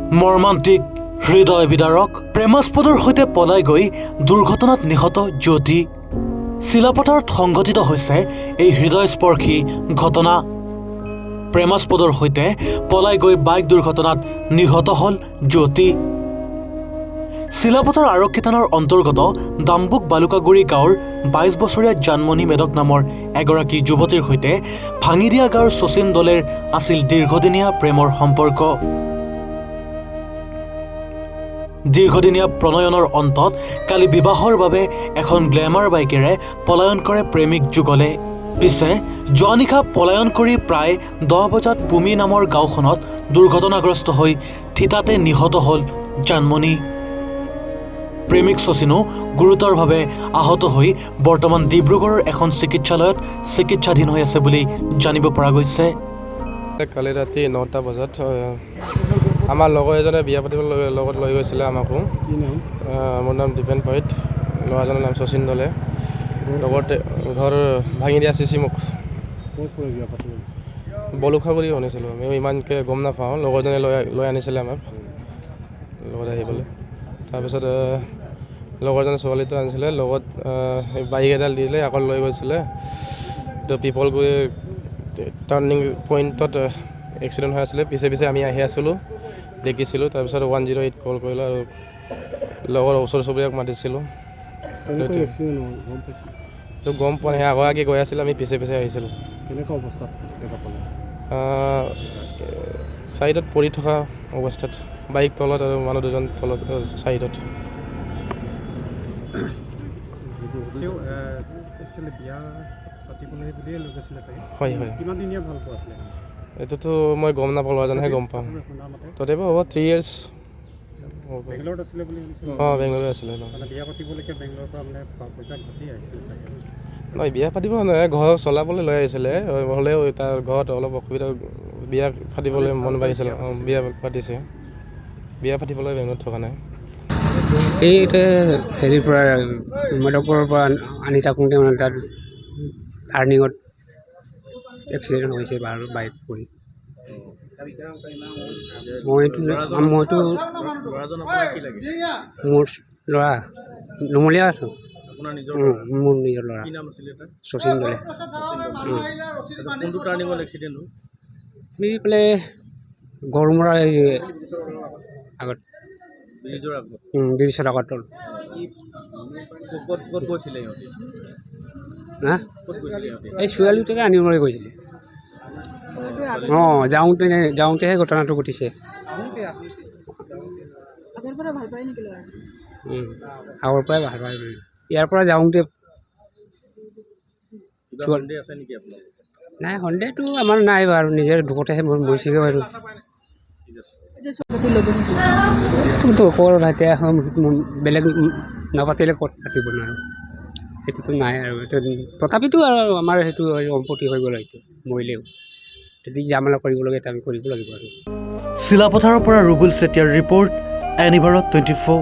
মৰ্মান্তিক হৃদয় বিদাৰক প্ৰেমাস্পদৰ সৈতে পলাই গৈ দুৰ্ঘটনাত নিহত জ্যোতি। চিলাপথাৰত সংঘটিত হৈছে এই হৃদয়স্পৰ্শী ঘটনা। প্ৰেমাস্পদৰ সৈতে পলাই গৈ বাইক দুৰ্ঘটনাত নিহত হ'ল জ্যোতি। চিলাপথাৰ আৰক্ষী থানাৰ অন্তৰ্গত দাম্বুক বালুকাগুৰি গাঁৱৰ ২২ বছৰীয়া জানমণি মেদক নামৰ এগৰাকী যুৱতীৰ সৈতে ভাঙিদিয়া গাঁৱৰ শচীন দলেৰ আছিল দীৰ্ঘদিনীয়া প্ৰেমৰ সম্পৰ্ক। দীৰ্ঘদিনীয়া প্ৰণয়নৰ অন্তত কালি বিবাহৰ বাবে এখন গ্লেমাৰ বাইকেৰে পলায়ন কৰে প্ৰেমিক যুগলে। পিছে যোৱা নিশা পলায়ন কৰি প্ৰায় ১০ বজাত পুমি নামৰ গাঁওখনত দুৰ্ঘটনাগ্ৰস্ত হৈ থিতাতে নিহত হ'ল জানমণি। প্ৰেমিক শচীনো গুৰুতৰভাৱে আহত হৈ বৰ্তমান ডিব্ৰুগড়ৰ এখন চিকিৎসালয়ত চিকিৎসাধীন হৈ আছে বুলি জানিব পৰা গৈছে। কালি ৰাতি ৯টা বজাত আমাৰ লগৰ এজনে বিয়া পাতিবলৈ লগত লৈ গৈছিলে আমাকো। মোৰ নাম দীপেন পৈত, ল'ৰাজনৰ নাম শচীন দলে। লগতে ঘৰ ভাঙি দিয়া চিচিমুখ বলুখাগুৰি শুনিছিলোঁ। আমি ইমানকৈ গম নাপাওঁ। লগৰজনে লৈ আনিছিলে আমাক লগত আহিবলৈ। তাৰপিছত লগৰজনে ছোৱালীটো আনিছিলে লগত, বাইক এডাল দিলে, আকৌ লৈ গৈছিলে। তো পিপলগুৰি টাৰ্ণিং পইণ্টত এক্সিডেণ্ট হৈ আছিলে। পিছে পিছে আমি আহি আছিলোঁ, দেখিছিলোঁ। তাৰপিছত 108 কল কৰিলোঁ আৰু লগৰ ওচৰ চুবুৰীয়াক মাতিছিলোঁ। তো গম পোৱা নাই, আগতে গৈ আছিলে, আমি পিছে পিছে আহিছিলোঁ। কেনেকুৱা অৱস্থাত ছাইডত পৰি থকা অৱস্থাত, বাইক তলত আৰু মানুহ দুজন তলত ছাইডত। হয় হয়, এইটোতো মই গম নাপাওঁ, ল'ৰাজনেহে গম পাওঁ। তথাপিও হ'ব 3 years। বেংগলোৰত আছিলে বুলি শুনিছোঁ। অঁ, বেংগলোৰে আছিলে। বিয়া পাতিবলৈকে বেংগলোৰৰ পৰা মানে পইচা ঘটি আহিছিলে চাগে। নহয়, বিয়া পাতিব নহয়, ঘৰ চলাবলৈ লৈ আহিছিলে। হ'লেও তাৰ ঘৰত অলপ অসুবিধা, বিয়া পাতিবলৈ মন বাঢ়িছিলে। অঁ, বিয়া পাতিছে। বিয়া পাতিবলৈ বেংগলোৰত থকা নাই। এইটো হেৰিৰ পৰা মেদকৰ পৰা আনি থাকোঁতে মানে তাত টাৰ্ণিঙত এক্সিডেণ্ট হৈছে বাইক পৰি। মইতো মোৰ ল'ৰা নুমলীয়া আছোঁ। মোৰ নিজৰ ল'ৰা শচীন দলে। এইফালে গড়মূৰা আগত, ব্ৰিজৰ আগত। এই ছোৱালীটোকে আনিবলৈ গৈছিলে। অঁ, যাওঁতেহে ঘটনাটো ঘটিছে। আগৰ পৰাই ভাল পায়। ইয়াৰ পৰা যাওঁতে নাই, সন্দেহটো আমাৰ নাই বাৰু, নিজৰ দুখতেহে মৰিছেগৈ বাৰু। এতিয়া বেলেগ নাপাতিলে ক'ত পাতিব নোৱাৰোঁ, সেইটোতো নাই আৰু। তথাপিতো আৰু আমাৰ সেইটো সম্পত্তি হৈ গ'ল, সেইটো মৰিলেও যদি জামেলা কৰিব লাগে আমি কৰিব লাগিব আৰু। চিলাপথাৰৰ পৰা ৰুবুল চেতিয়াৰ ৰিপৰ্ট, এনি ভাৰত 24।